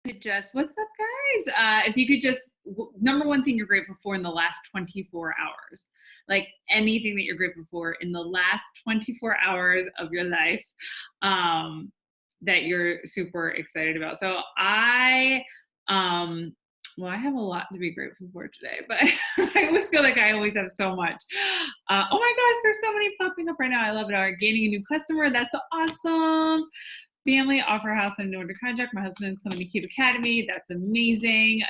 What's up, guys? If you could just, number one thing you're grateful for in the last 24 hours, like anything that you're grateful for in the last 24 hours of your life, that you're super excited about. So well, I have a lot to be grateful for today, but I always feel like I always have so much. Oh my gosh, there's so many popping up right now. I love it. Gaining a new customer. That's awesome. Family offer house and new under contract. My husband's coming to Keep Academy. That's amazing.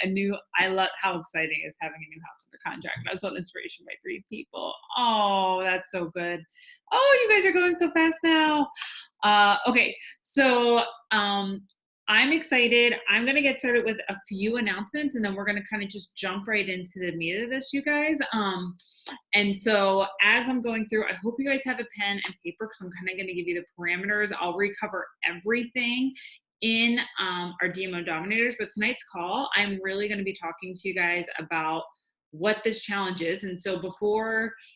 I love how exciting is having a new house under contract. I was on inspiration by 3 people. Oh, that's so good. Oh, you guys are going so fast now. Okay, so I'm excited. I'm going to get started with a few announcements and then we're going to kind of just jump right into the meat of this, you guys. And so as I'm going through, I hope you guys have a pen and paper because I'm kind of going to give you the parameters. I'll recover everything in our DMO Dominators, but tonight's call, I'm really going to be talking to you guys about what this challenge is. And so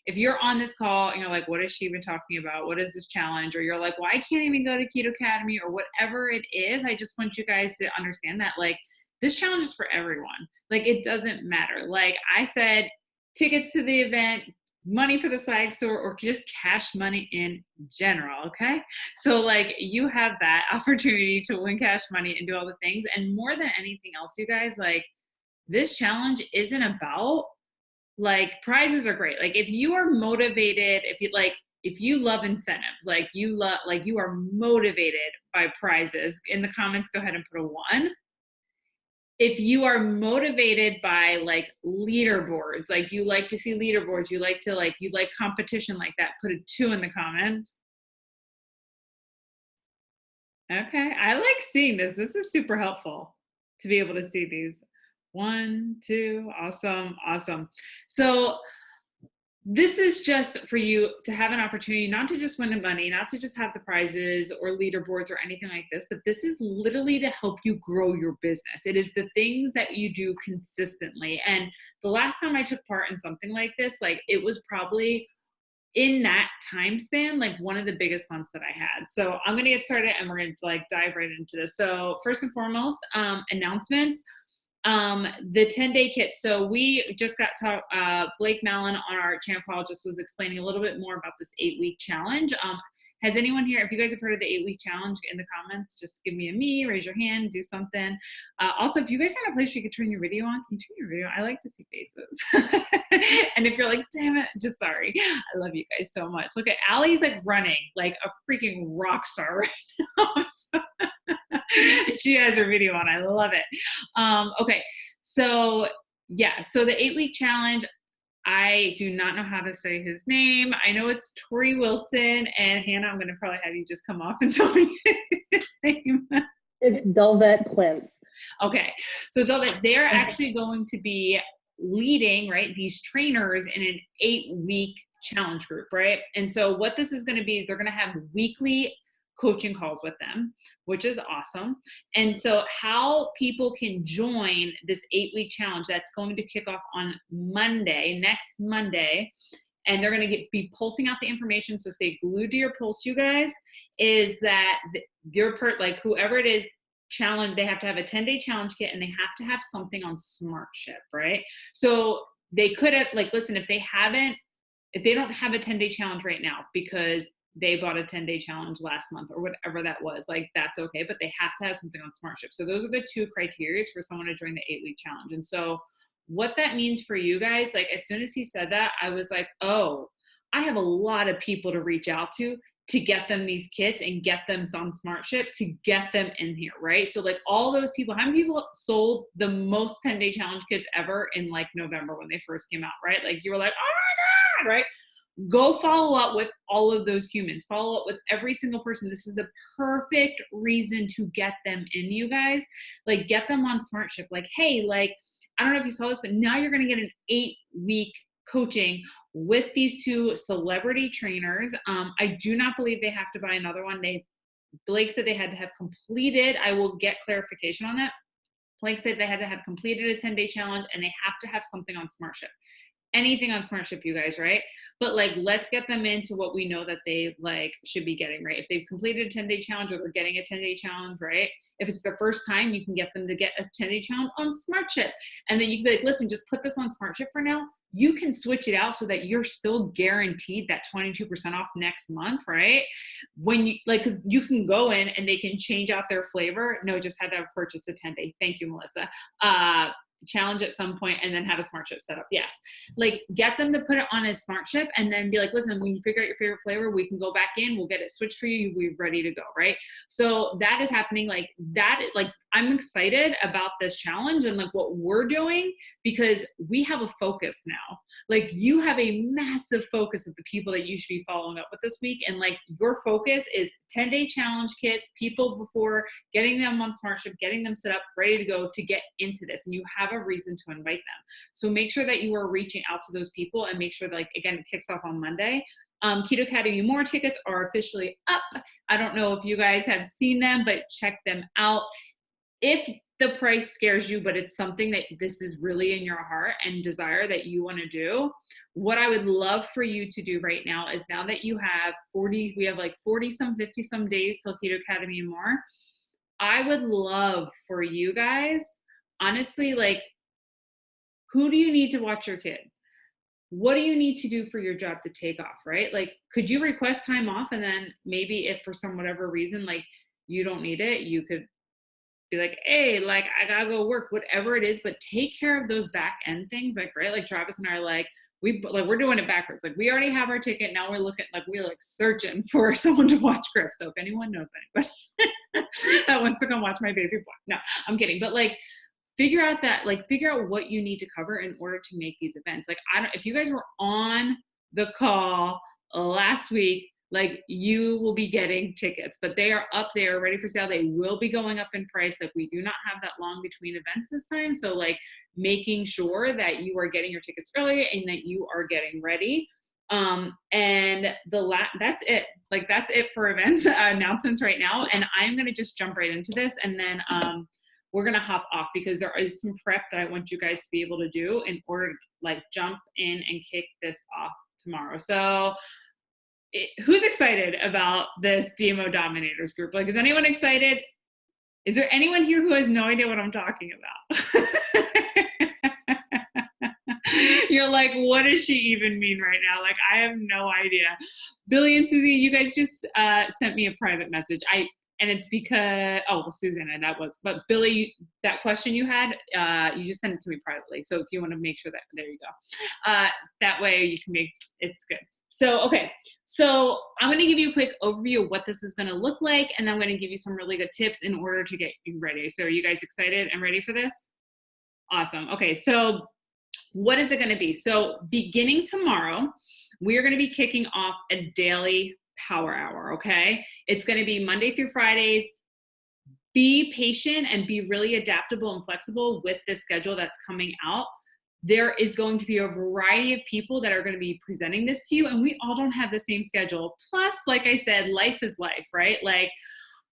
if you're on this call and you're like, what is she even talking about? What is this challenge? Or you're like, well, I can't even go to Keto Academy or whatever it is. I just want you guys to understand that like this challenge is for everyone. Like it doesn't matter. Like I said, tickets to the event, money for the swag store, or just cash money in general. Okay. So like you have that opportunity to win cash money and do all the things. And more than anything else, you guys, like, this challenge isn't about like prizes are great. Like if you are motivated, if you love incentives, like you are motivated by prizes, in the comments, go ahead and put a 1. If you are motivated by like leaderboards, like you like to see leaderboards, you like competition like that, put a 2 in the comments. Okay, I like seeing this. This is super helpful to be able to see these. 1, 2, awesome. So this is just for you to have an opportunity, not to just win the money, not to just have the prizes or leaderboards or anything like this, but this is literally to help you grow your business. It is the things that you do consistently. And the last time I took part in something like this, like it was probably in that time span, like one of the biggest months that I had. So I'm going to get started and we're going to like dive right into this. So first and foremost, announcements. The 10-day kit. So we just got Blake Mallon on our channel call just was explaining a little bit more about this 8-week challenge. Has anyone here, if you guys have heard of the 8-week challenge, in the comments, just give me raise your hand, do something. Also, if you guys are in a place where you can turn your video on, can you turn your video? I like to see faces. And if you're like, damn it, just sorry. I love you guys so much. Look at Allie's like running like a freaking rock star right now. So she has her video on. I love it. Okay. So yeah. So the 8-week challenge, I do not know how to say his name. I know it's Tori Wilson, and Hannah, I'm going to probably have you just come off and tell me his name. It's Delvet Quince. Okay. So Delvet, they're actually going to be leading, right, these trainers in an 8-week challenge group, right? And so what this is going to be is they're going to have weekly coaching calls with them, which is awesome. And so how people can join this 8-week challenge that's going to kick off on Monday, next Monday, and they're going to be pulsing out the information. So stay glued to your pulse, you guys, is that like whoever it is, challenge, they have to have a 10-day challenge kit and they have to have something on SmartShip, right? So they could have, like, listen, if they don't have a 10-day challenge right now because they bought a 10-day challenge last month or whatever that was, like that's okay, but they have to have something on SmartShip. So those are the 2 criteria for someone to join the 8-week challenge. And so what that means for you guys, like as soon as he said that, I was like, oh, I have a lot of people to reach out to get them these kits and get them on SmartShip to get them in here, right? So like all those people, how many people sold the most 10-day challenge kits ever in like November when they first came out, right? Like you were like, oh my God, right? Go follow up with all of those humans. Follow up with every single person. This is the perfect reason to get them in, you guys. Like get them on SmartShip. Like, hey, like, I don't know if you saw this, but now you're going to get an 8-week coaching with these 2 celebrity trainers. I do not believe they have to buy another one. Blake said they had to have completed. I will get clarification on that. Blake said they had to have completed a 10-day challenge and they have to have something on SmartShip. anything on Smart Ship, you guys, right? But like, let's get them into what we know that they like should be getting, right? If they've completed a 10-day challenge or they're getting a 10-day challenge, right? If it's their first time, you can get them to get a 10-day challenge on Smart Ship. And then you can be like, listen, just put this on Smart Ship for now. You can switch it out so that you're still guaranteed that 22% off next month, right? When you like, cause you can go in and they can change out their flavor. No, just had to have purchased a 10-day. Thank you, Melissa. Challenge at some point and then have a Smart Ship set up. Yes. Like get them to put it on a Smart Ship and then be like, listen, when you figure out your favorite flavor, we can go back in, we'll get it switched for you. We're ready to go. Right. So that is happening like that. Like I'm excited about this challenge and like what we're doing because we have a focus now. Like you have a massive focus of the people that you should be following up with this week. And like your focus is 10-day challenge kits, people before getting them on Smart Ship, getting them set up, ready to go to get into this. And you have a reason to invite them. So make sure that you are reaching out to those people and make sure that, like, again, it kicks off on Monday. Keto Academy More tickets are officially up. I don't know if you guys have seen them, but check them out. If the price scares you, but it's something that this is really in your heart and desire that you want to do, what I would love for you to do right now is now that you have 40, we have like 40 some, 50 some days till Keto Academy and More. I would love for you guys, honestly, like, who do you need to watch your kid? What do you need to do for your job to take off, right? Like, could you request time off? And then maybe if for some whatever reason, like you don't need it, you could be like, hey, like I gotta go work, whatever it is, but take care of those back end things, like, right? Like Travis and I are like, we're doing it backwards. Like we already have our ticket. Now we're looking like we're like searching for someone to watch Griff. So if anyone knows anybody that wants to come watch my baby boy, no, I'm kidding. But like, figure out what you need to cover in order to make these events. Like, if you guys were on the call last week, like you will be getting tickets, but they are up there ready for sale. They will be going up in price. Like we do not have that long between events this time. So like making sure that you are getting your tickets earlier and that you are getting ready. And that's it. Like that's it for events announcements right now. And I'm going to just jump right into this. And then, we're going to hop off because there is some prep that I want you guys to be able to do in order to like jump in and kick this off tomorrow. So who's excited about this Dmo Dominators group? Like, is anyone excited? Is there anyone here who has no idea what I'm talking about? You're like, what does she even mean right now? Like, I have no idea. Billy and Susie, you guys just sent me a private message. And it's because, Susanna, but Billy, that question you had, you just sent it to me privately. So if you want to make sure that, there you go. That way you can it's good. So, okay. So I'm going to give you a quick overview of what this is going to look like. And I'm going to give you some really good tips in order to get you ready. So are you guys excited and ready for this? Awesome. Okay. So what is it going to be? So beginning tomorrow, we are going to be kicking off a daily power hour. Okay. It's going to be Monday through Fridays. Be patient and be really adaptable and flexible with the schedule that's coming out. There is going to be a variety of people that are going to be presenting this to you, and we all don't have the same schedule. Plus, like I said, life is life, right? Like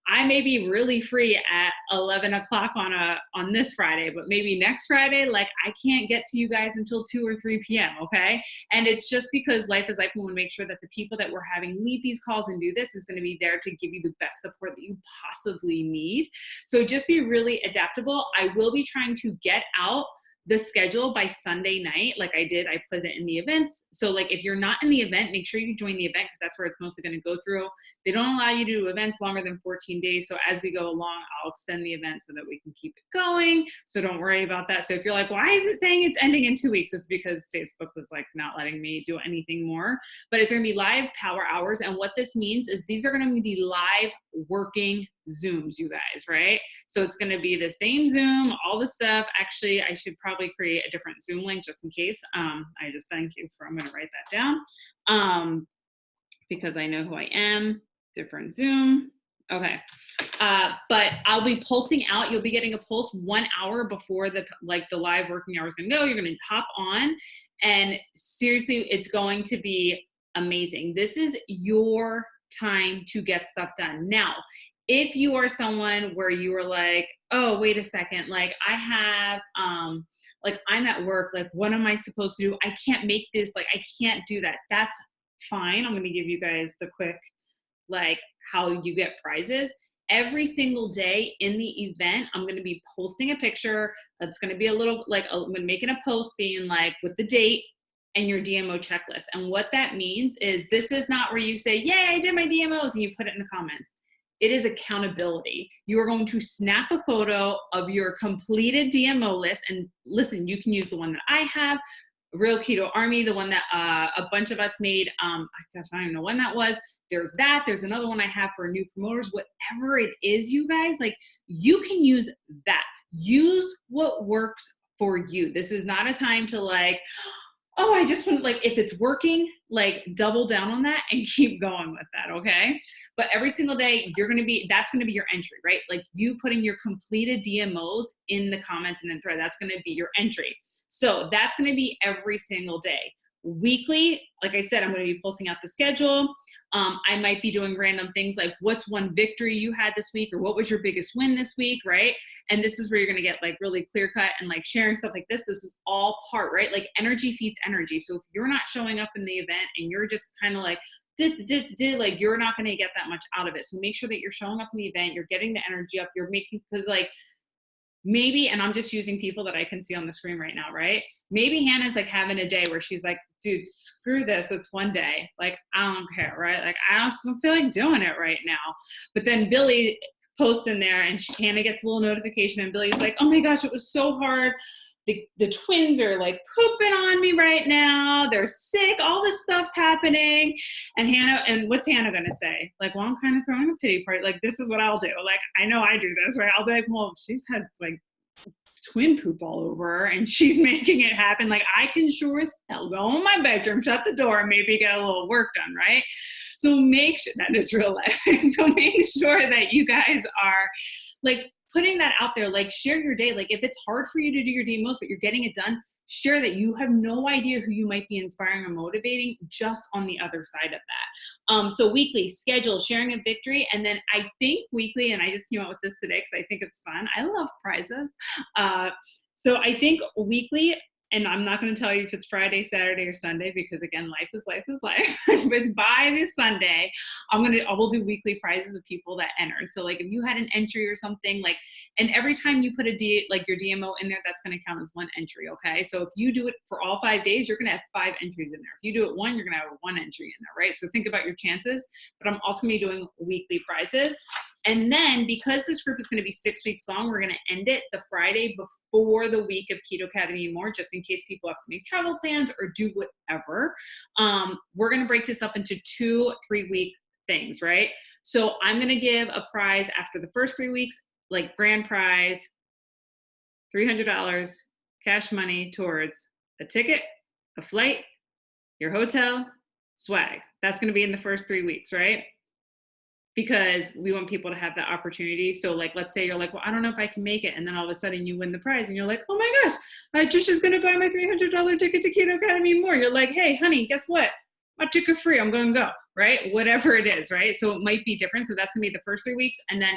I may be really free at 11 o'clock on this Friday, but maybe next Friday, like I can't get to you guys until 2 or 3 p.m. Okay. And it's just because life is life. We want to make sure that the people that we're having lead these calls and do this is going to be there to give you the best support that you possibly need. So just be really adaptable. I will be trying to get out the schedule by Sunday night. Like I put it in the events. So like if you're not in the event, make sure you join the event because that's where it's mostly going to go through. They don't allow you to do events longer than 14 days. So as we go along, I'll extend the event so that we can keep it going. So don't worry about that. So if you're like, why is it saying it's ending in 2 weeks? It's because Facebook was like not letting me do anything more, but it's going to be live power hours. And what this means is these are going to be live working Zooms, you guys, right? So it's going to be the same Zoom, all the stuff. Actually, I should probably create a different Zoom link just in case. I'm going to write that down because I know who I am. Different Zoom. Okay. But I'll be pulsing out. You'll be getting a pulse 1 hour before the live working hour is going to go. You're going to hop on and seriously, it's going to be amazing. This is your time to get stuff done. Now, if you are someone where you are like, oh, wait a second, like I have, like I'm at work, like what am I supposed to do? I can't make this, like I can't do that. That's fine. I'm going to give you guys the quick, like how you get prizes. Every single day in the event, I'm going to be posting a picture. That's going to be a little, like I'm making a post being like with the date and your DMO checklist. And what that means is this is not where you say, yay, I did my DMOs, and you put it in the comments. It is accountability. You are going to snap a photo of your completed DMO list. And listen, you can use the one that I have, Real Keto Army, the one that a bunch of us made. I don't even know when that was. There's that. There's another one I have for new promoters. Whatever it is, you guys, like you can use that. Use what works for you. This is not a time to like, oh, I just want, like, if it's working, like double down on that and keep going with that. Okay. But every single day that's going to be your entry, right? Like you putting your completed DMOs in the comments and then thread, that's going to be your entry. So that's going to be every single day. Weekly, like I said, I'm going to be posting out the schedule. I might be doing random things like what's one victory you had this week, or what was your biggest win this week, right? And this is where you're going to get like really clear cut and like sharing stuff like this. This is all part, right? Like energy feeds energy. So if you're not showing up in the event and you're just kind of like, like you're not going to get that much out of it. So make sure that you're showing up in the event, you're getting the energy up, you're making, because like maybe, and I'm just using people that I can see on the screen right now, right? Maybe Hannah's like having a day where she's like, dude, screw this. It's one day. Like, I don't care, right? Like, I also don't feel like doing it right now. But then Billy posts in there and Hannah gets a little notification and Billy's like, oh my gosh, it was so hard. The twins are like pooping on me right now. They're sick. All this stuff's happening. And what's Hannah going to say? Like, well, I'm kind of throwing a pity party. Like, this is what I'll do. Like, I know I do this, right? I'll be like, well, she has like twin poop all over her and she's making it happen. Like, I can sure as hell go in my bedroom, shut the door, and maybe get a little work done, right? So make sure that is real life. So make sure that you guys are like putting that out there, like share your day. Like if it's hard for you to do your DMOs, but you're getting it done, share that. You have no idea who you might be inspiring or motivating just on the other side of that. So weekly schedule, sharing a victory. And then I think weekly, and I just came out with this today because I think it's fun. I love prizes. So I think weekly, and I'm not going to tell you if it's Friday, Saturday, or Sunday, because again, life is life is life. But by this Sunday, I will do weekly prizes of people that entered. So like if you had an entry or something, like, and every time you put like your DMO in there, that's going to count as one entry. Okay. So if you do it for all 5 days, you're going to have 5 entries in there. If you do it one, you're going to have 1 entry in there, right? So think about your chances. But I'm also going to be doing weekly prizes. And then because this group is going to be 6 weeks long, we're going to end it the Friday before the week of Keto Academy and More, just in case people have to make travel plans or do whatever. We're going to break this up into 2 3-week things, right? So I'm going to give a prize after the first 3 weeks, like grand prize, $300 cash money towards a ticket, a flight, your hotel, swag. That's going to be in the first 3 weeks, right? Because we want people to have that opportunity. So like, let's say you're like, well, I don't know if I can make it. And then all of a sudden you win the prize and you're like, oh my gosh, Trisha's going to buy my $300 ticket to Keto Academy and More. You're like, hey, honey, guess what? My ticket free. I'm going to go, right? Whatever it is, right? So it might be different. So that's going to be the first 3 weeks. And then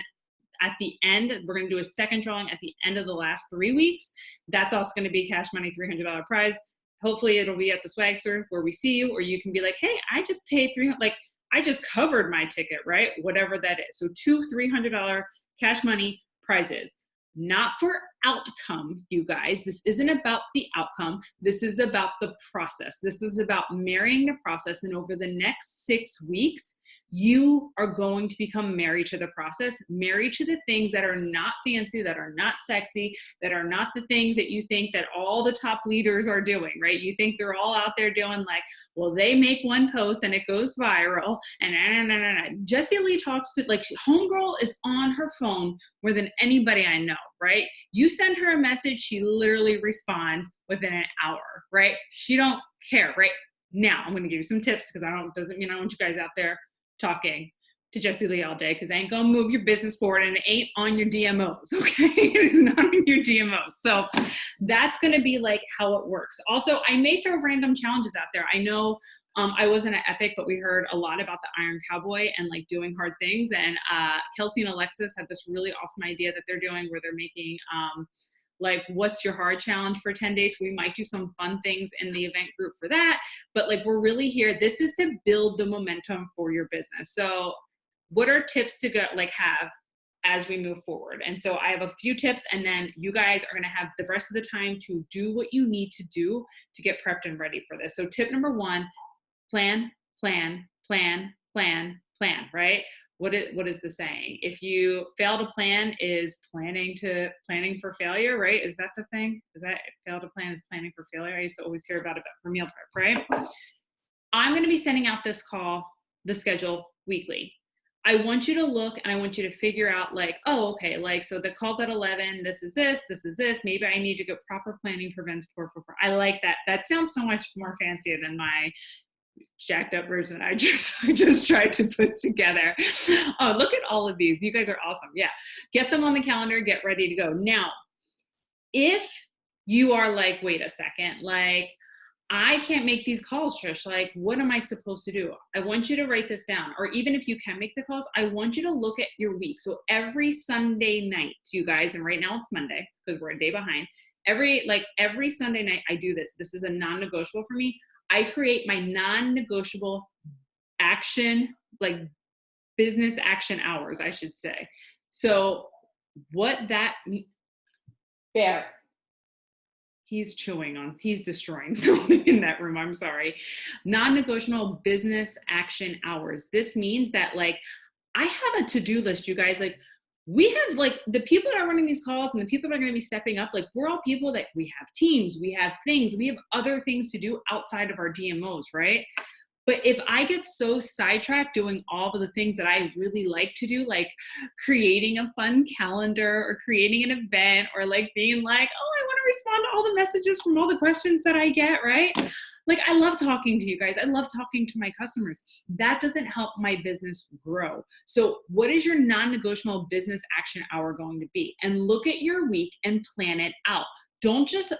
at the end, we're going to do a second drawing at the end of the last 3 weeks. That's also going to be cash money, $300 prize. Hopefully it'll be at the Swagster where we see you, or you can be like, hey, I just paid $300, like, I just covered my ticket, right? Whatever that is. So 2 $300 cash money prizes. Not for outcome, you guys. This isn't about the outcome. This is about the process. This is about marrying the process. And over the next 6 weeks, you are going to become married to the process, married to the things that are not fancy, that are not sexy, that are not the things that you think that all the top leaders are doing, right? You think they're all out there doing like, well, they make one post and it goes viral and Jessie Lee talks to, like, homegirl is on her phone more than anybody I know, right? You send her a message, she literally responds within an hour, right? She don't care, right? Now, I'm going to give you some tips because doesn't mean I want you guys out there talking to Jessie Lee all day, because I ain't gonna move your business forward and it ain't on your DMOs, okay? It is not on your DMOs. So that's gonna be like how it works. Also, I may throw random challenges out there. I know I wasn't at Epic, but we heard a lot about the Iron Cowboy and like doing hard things. And Kelsey and Alexis had this really awesome idea that they're doing where they're making like what's your hard challenge for 10 days. We might do some fun things in the event group for that, but like we're really here. This is to build the momentum for your business. So what are tips to go like have as we move forward? And so I have a few tips, and then you guys are going to have the rest of the time to do what you need to do to get prepped and ready for this. So tip number one, plan, plan, plan, plan, plan, right? What is the saying? If you fail to plan is planning for failure, right? Is that the thing? Is that fail to plan is planning for failure? I used to always hear about it for meal prep, right? I'm going to be sending out the schedule weekly. I want you to look and I want you to figure out like, oh, okay, like, so the call's at 11, this is this, maybe I need to get proper planning prevents poor. I like that. That sounds so much more fancier than my jacked up version I just tried to put together. Oh, look at all of these. You guys are awesome. Yeah. Get them on the calendar, get ready to go. Now, if you are like, wait a second, like, I can't make these calls, Trish. Like, what am I supposed to do? I want you to write this down. Or even if you can make the calls, I want you to look at your week. So every Sunday night, you guys, and right now it's Monday because we're a day behind. Every Sunday night, I do this. This is a non-negotiable for me. I create my non-negotiable action, like business action hours, I should say. So what that Bear. He's destroying something in that room. I'm sorry. Non-negotiable business action hours. This means that like, I have a to-do list, you guys. Like we have like the people that are running these calls and the people that are going to be stepping up, like we're all people that we have teams, we have things, we have other things to do outside of our DMOs, right? But if I get so sidetracked doing all of the things that I really like to do, like creating a fun calendar or creating an event or like being like, oh, I want to respond to all the messages from all the questions that I get, right? Like I love talking to you guys. I love talking to my customers. That doesn't help my business grow. So what is your non-negotiable business action hour going to be? And look at your week and plan it out. Don't just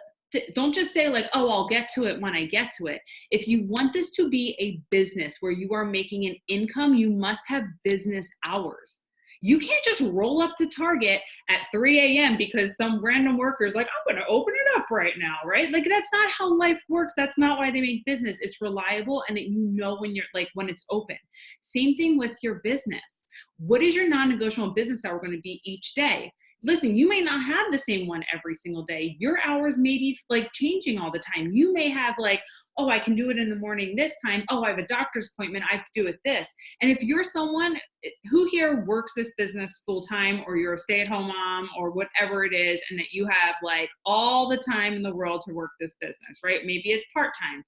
say like, oh, I'll get to it when I get to it. If you want this to be a business where you are making an income, you must have business hours. You can't just roll up to Target at 3 a.m. because some random worker is like, I'm going to open it up right now, right? Like that's not how life works. That's not why they make business. It's reliable and when it's open. Same thing with your business. What is your non-negotiable business hour going to be each day? Listen, you may not have the same one every single day. Your hours may be like changing all the time. You may have like, oh, I can do it in the morning this time. Oh, I have a doctor's appointment. I have to do it this. And if you're someone who here works this business full time, or you're a stay-at-home mom or whatever it is, and that you have like all the time in the world to work this business, right? Maybe it's part-time.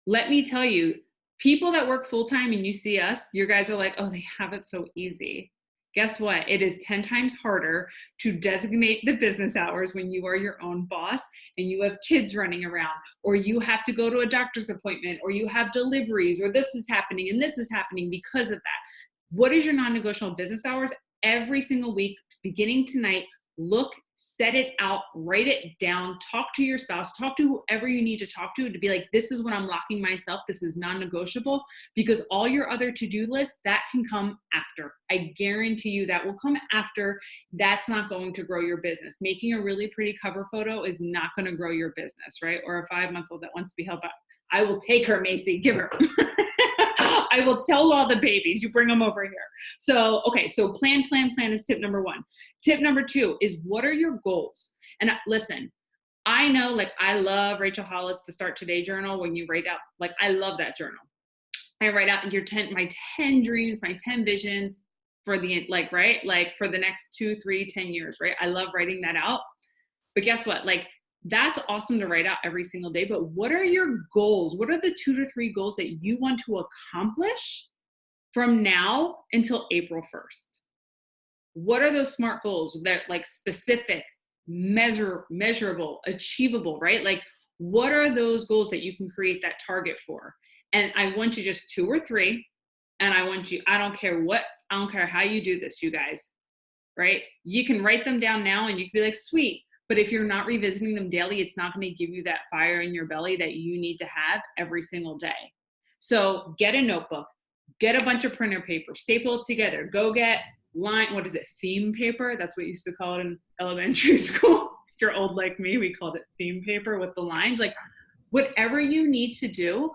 Let me tell you, people that work full-time and you see us, your guys are like, oh, they have it so easy. Guess what? It is 10 times harder to designate the business hours when you are your own boss and you have kids running around, or you have to go to a doctor's appointment, or you have deliveries, or this is happening and this is happening because of that. What is your non-negotiable business hours? Every single week, beginning tonight, look, set it out, write it down, talk to your spouse, talk to whoever you need to talk to be like, this is what I'm locking myself. This is non-negotiable, because all your other to-do lists, that can come after. I guarantee you that will come after. That's not going to grow your business. Making a really pretty cover photo is not going to grow your business, right? Or a 5-month-old that wants to be helped out. I will take her, Macy, give her. I will tell all the babies, you bring them over here. So, okay, so plan is tip number one. Tip number two is, what are your goals? And listen, I know, like, I love Rachel Hollis, the Start Today journal. When you write out, like, I love that journal. I write out my 10 dreams, my 10 visions for the, like, right? Like for the next 2, 3, 10 years, right? I love writing that out. But guess what? Like, that's awesome to write out every single day. But what are your goals? What are the 2 to 3 goals that you want to accomplish from now until April 1st? What are those SMART goals that, like, specific, measurable, achievable, right? Like, what are those goals that you can create that target for? And I want you just 2 or 3. And I don't care how you do this, you guys, right? You can write them down now and you can be like, sweet, But if you're not revisiting them daily, it's not going to give you that fire in your belly that you need to have every single day. So get a notebook, get a bunch of printer paper, staple it together, go get theme paper? That's what we used to call it in elementary school. If you're old like me, we called it theme paper with the lines. Like whatever you need to do,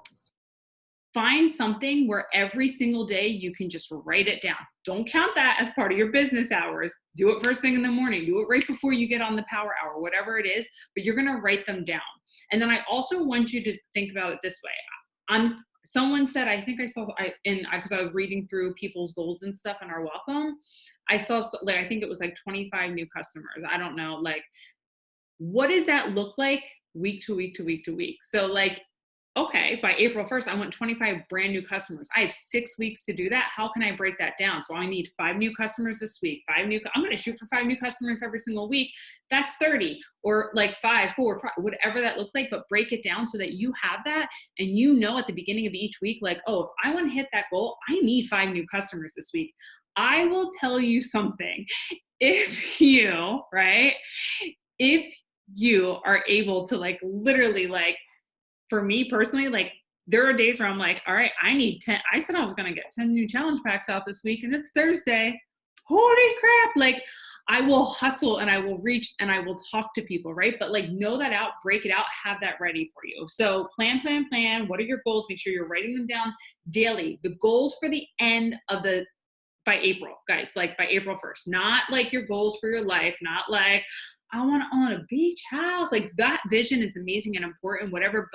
find something where every single day you can just write it down. Don't count that as part of your business hours. Do it first thing in the morning. Do it right before you get on the power hour, whatever it is, but you're going to write them down. And then I also want you to think about it this way. Someone said, I think I saw, because I was reading through people's goals and stuff in our welcome, I saw, like, I think it was like 25 new customers. I don't know, like, what does that look like week to week to week to week? So like, okay, by April 1st, I want 25 brand new customers. I have 6 weeks to do that. How can I break that down? So I need 5 new customers this week, I'm going to shoot for 5 new customers every single week. That's 30, or like 5, 4, 5, whatever that looks like, but break it down so that you have that. And you know, at the beginning of each week, like, oh, if I want to hit that goal, I need 5 new customers this week. I will tell you something. If you are able to, like, literally, like, for me personally, like, there are days where I'm like, all right, I need 10. I said I was going to get 10 new challenge packs out this week, and it's Thursday. Holy crap. Like, I will hustle and I will reach and I will talk to people, right? But like, know that out, break it out, have that ready for you. So plan. What are your goals? Make sure you're writing them down daily. The goals for the end of by April, guys, like by April 1st, not like your goals for your life, not like, I want to own a beach house. Like, that vision is amazing and important. Whatever,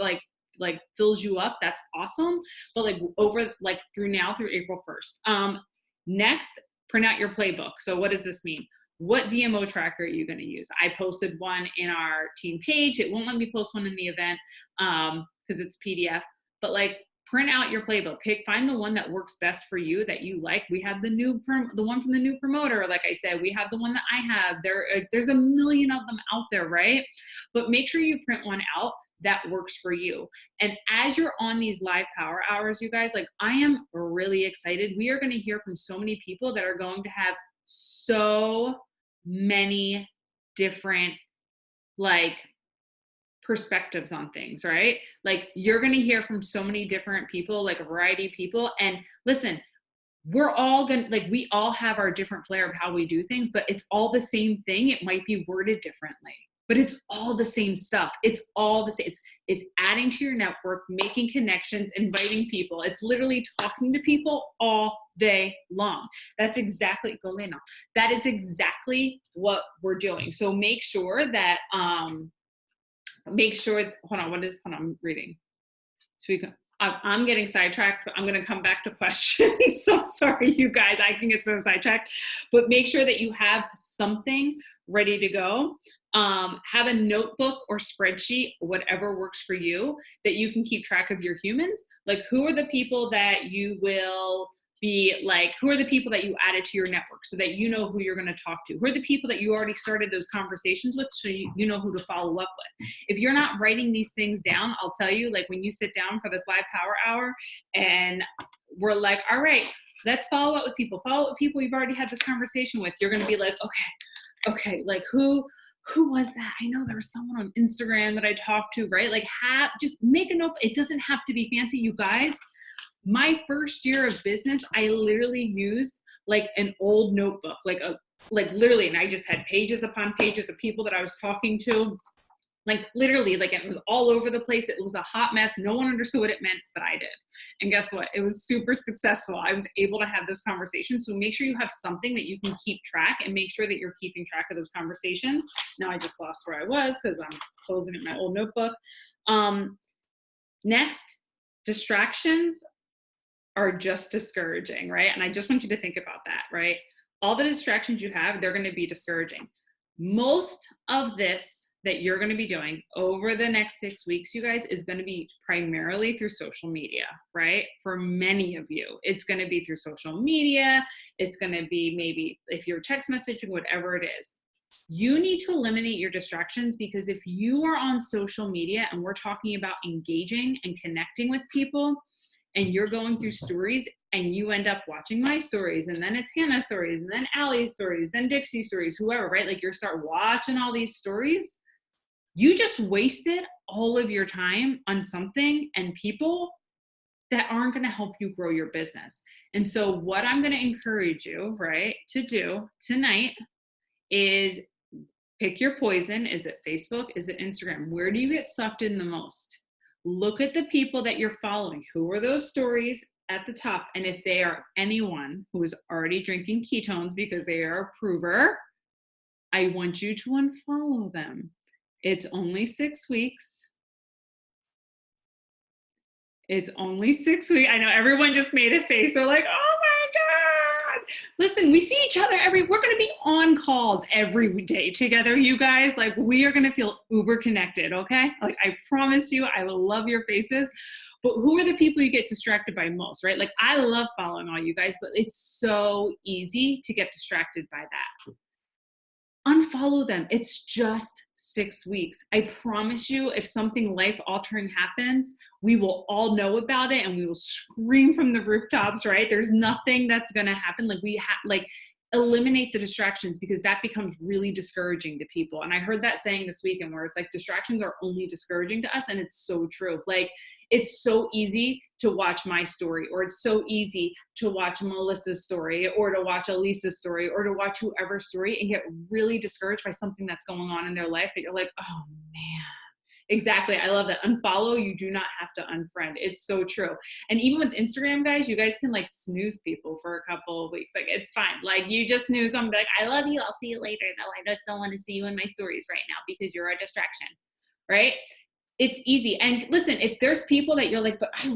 like fills you up, that's awesome. But like over, like through April 1st. Next, print out your playbook. So what does this mean? What DMO tracker are you going to use? I posted one in our team page. It won't let me post one in the event because it's PDF. But like, print out your playbook. Find the one that works best for you, that you like. We have the one from the new promoter. Like I said, we have the one that I have. There's a million of them out there, right? But make sure you print one out that works for you. And as you're on these live power hours, you guys, like, I am really excited. We are going to hear from so many people that are going to have so many different, like, perspectives on things, right? Like, you're going to hear from so many different people, like a variety of people. And listen, we're all going to, like, we all have our different flair of how we do things, but it's all the same thing. It might be worded differently, but it's all the same stuff. It's all the same. It's adding to your network, making connections, inviting people. It's literally talking to people all day long. That is exactly what we're doing. So make sure that, I'm reading. So I'm getting sidetracked, but I'm going to come back to questions. So sorry, you guys, I can get so sidetracked, but make sure that you have something ready to go. Have a notebook or spreadsheet, whatever works for you, that you can keep track of your humans. Like, who are the people that you will be, like, who are the people that you added to your network so that you know who you're going to talk to? Who are the people that you already started those conversations with so you know who to follow up with? If you're not writing these things down, I'll tell you, like, when you sit down for this live power hour and we're like, all right, let's follow up with people you've already had this conversation with, you're going to be like, okay, like, who was that? I know there was someone on Instagram that I talked to, right? Like, just make a note. It doesn't have to be fancy, you guys. My first year of business, I literally used like an old notebook, like literally, and I just had pages upon pages of people that I was talking to. Like, literally, like, it was all over the place. It was a hot mess. No one understood what it meant, but I did. And guess what? It was super successful. I was able to have those conversations. So make sure you have something that you can keep track, and make sure that you're keeping track of those conversations. Now I just lost where I was because I'm closing at my old notebook. Next, distractions are just discouraging, right? And I just want you to think about that, right? All the distractions you have, they're going to be discouraging. Most of this that you're going to be doing over the next 6 weeks, you guys, is going to be primarily through social media, right? For many of you, it's going to be through social media. It's going to be, maybe if you're text messaging, whatever it is. You need to eliminate your distractions, because if you are on social media and we're talking about engaging and connecting with people, and you're going through stories and you end up watching my stories, and then it's Hannah's stories, and then Allie's stories, then Dixie's stories, whoever, right? Like you start watching all these stories, you just wasted all of your time on something and people that aren't going to help you grow your business. And so what I'm going to encourage you, right, to do tonight is pick your poison. Is it Facebook? Is it Instagram? Where do you get sucked in the most? Look at the people that you're following. Who are those stories at the top? And if they are anyone who is already drinking ketones because they are a prover, I want you to unfollow them. It's only 6 weeks. It's only 6 weeks. I know everyone just made a face. They're like, oh my God. Listen, we see each other we're going to be on calls every day together, you guys. Like we are going to feel uber connected, okay? Like I promise you, I will love your faces. But who are the people you get distracted by most, right? Like I love following all you guys, but it's so easy to get distracted by that. Unfollow them. It's just 6 weeks. I promise you, if something life-altering happens, we will all know about it and we will scream from the rooftops, right? There's nothing that's going to happen. Like eliminate the distractions, because that becomes really discouraging to people. And I heard that saying this weekend where it's like distractions are only discouraging to us. And it's so true. Like it's so easy to watch my story, or it's so easy to watch Melissa's story, or to watch Elisa's story, or to watch whoever's story and get really discouraged by something that's going on in their life that you're like, oh man. Exactly. I love that. Unfollow. You do not have to unfriend. It's so true. And even with Instagram, guys, you guys can like snooze people for a couple of weeks. Like it's fine. Like you just snooze them, be like, I love you. I'll see you later. Though I just don't want to see you in my stories right now because you're a distraction. Right? It's easy. And listen, if there's people that you're like, but I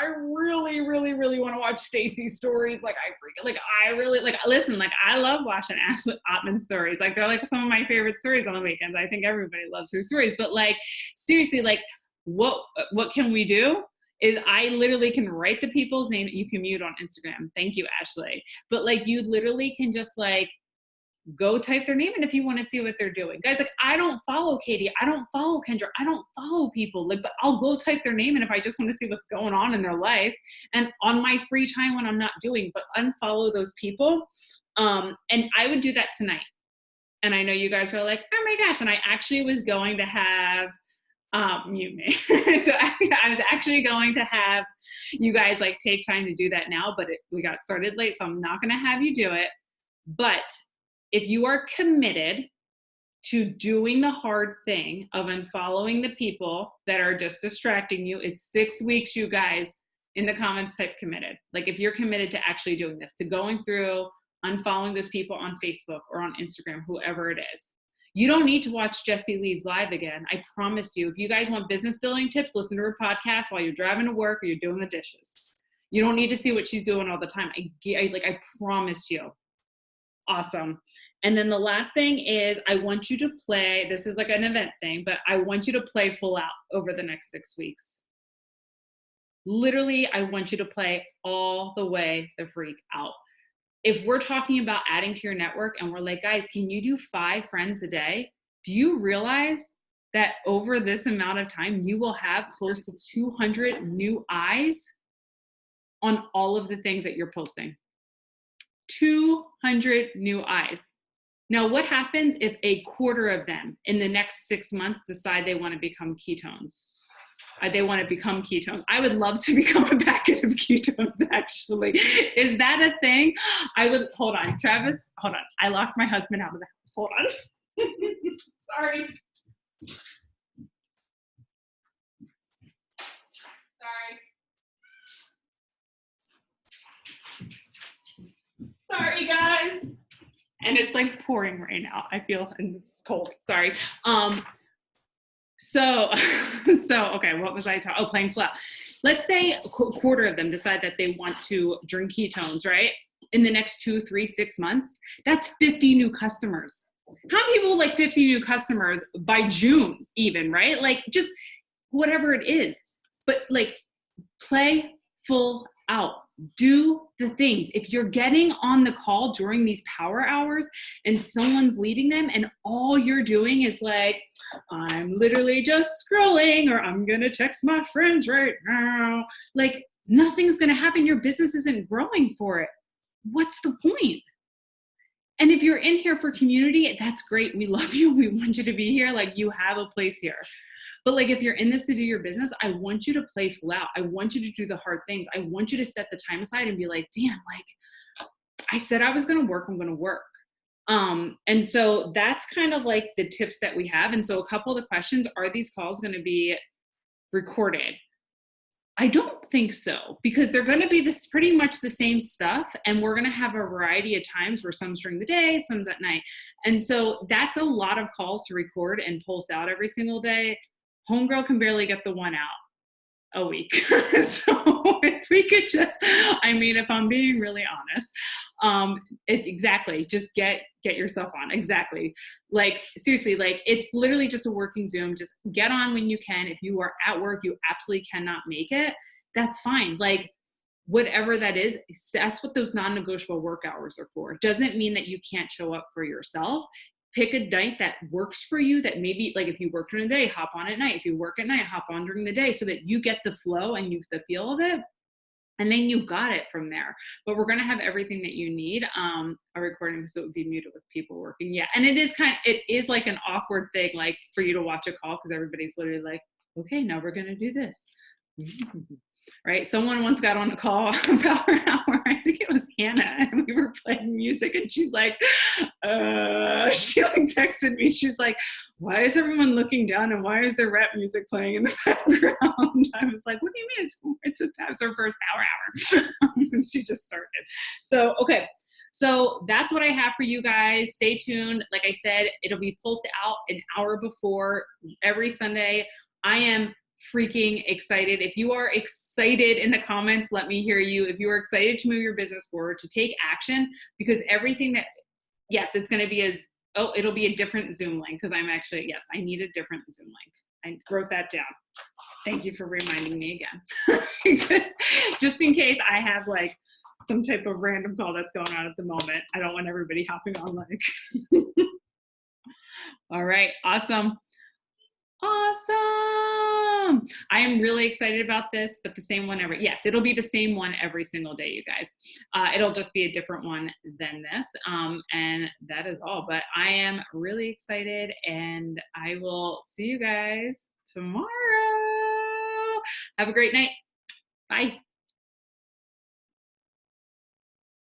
really, really want to watch Stacy's stories. Listen, like I love watching Ashley Ottman's stories. Like they're like some of my favorite stories on the weekends. I think everybody loves her stories, but like, seriously, like what can we do? Is I literally can write the people's name. You can mute on Instagram. Thank you, Ashley. But like, you literally can just like, go type their name in if you want to see what they're doing. Guys, like I don't follow Katie. I don't follow Kendra. I don't follow people. Like, but I'll go type their name in if I just want to see what's going on in their life and on my free time when I'm not doing, but unfollow those people. And I would do that tonight. And I know you guys are like, oh my gosh. And I actually was going to have, mute me. So I was actually going to have you guys like take time to do that now, but we got started late. So I'm not going to have you do it. But if you are committed to doing the hard thing of unfollowing the people that are just distracting you, it's 6 weeks, you guys. In the comments, type committed. Like if you're committed to actually doing this, to going through, unfollowing those people on Facebook or on Instagram, whoever it is. You don't need to watch Jessie Leaves live again. I promise you. If you guys want business building tips, listen to her podcast while you're driving to work or you're doing the dishes. You don't need to see what she's doing all the time. I promise you. Awesome. And then the last thing is I want you to play, this is like an event thing, but I want you to play full out over the next 6 weeks. Literally, I want you to play all the way the freak out. If we're talking about adding to your network and we're like, guys, can you do 5 friends a day? Do you realize that over this amount of time, you will have close to 200 new eyes on all of the things that you're posting? 200 new eyes. Now, what happens if a quarter of them in the next 6 months decide they want to become ketones? They want to become ketones. I would love to become a packet of ketones, actually. Is that a thing? Hold on, Travis, hold on. I locked my husband out of the house. Hold on. Sorry. Sorry, guys. And it's like pouring right now. I feel, and it's cold. Sorry. So okay, what was I talking? Oh, playing flat. Let's say a quarter of them decide that they want to drink ketones, right? In the next 2, 3, 6 months, that's 50 new customers. How many people like 50 new customers by June even, right? Like just whatever it is, but like play full out. Do the things. If you're getting on the call during these power hours and someone's leading them and all you're doing is like, I'm literally just scrolling, or I'm going to text my friends right now. Like, nothing's going to happen. Your business isn't growing for it. What's the point? And if you're in here for community, that's great. We love you. We want you to be here. Like, you have a place here. But like, if you're in this to do your business, I want you to play full out. I want you to do the hard things. I want you to set the time aside and be like, damn, like I said I was going to work, I'm going to work. And so that's kind of like the tips that we have. And so a couple of the questions, are these calls going to be recorded? I don't think so, because they're going to be this pretty much the same stuff. And we're going to have a variety of times where some's during the day, some's at night. And so that's a lot of calls to record and pulse out every single day. Homegirl can barely get the one out a week. So if we could just, I mean, if I'm being really honest, exactly, just get yourself on. Exactly. Like, seriously, like, it's literally just a working Zoom. Just get on when you can. If you are at work, you absolutely cannot make it, that's fine. Like, whatever that is, that's what those non-negotiable work hours are for. It doesn't mean that you can't show up for yourself. Pick a night that works for you, that maybe, like, if you work during the day, hop on at night. If you work at night, hop on during the day, so that you get the flow and you the feel of it. And then you got it from there. But we're going to have everything that you need. A recording, so it would be muted with people working. Yeah. And it is like an awkward thing, like, for you to watch a call, because everybody's literally like, okay, now we're going to do this. Right? Someone once got on a call about an hour. I think it was Hannah, and we were playing music, and she's like, she like texted me. She's like, why is everyone looking down, and why is there rap music playing in the background? I was like, what do you mean? It's our first power hour. And she just started. So, okay. So that's what I have for you guys. Stay tuned. Like I said, it'll be posted out an hour before every Sunday. I am freaking excited. If you are excited, in the comments, let me hear you. If you are excited to move your business forward, to take action, because everything that, yes, it's going to be it'll be a different Zoom link, because I'm actually, yes, I need a different Zoom link. I wrote that down. Thank you for reminding me again. Because just in case I have like some type of random call that's going on at the moment, I don't want everybody hopping on like. All right, awesome. Awesome. I am really excited about this, but the same one yes, it'll be the same one every single day, you guys. It'll just be a different one than this. And that is all, but I am really excited, and I will see you guys tomorrow. Have a great night. Bye.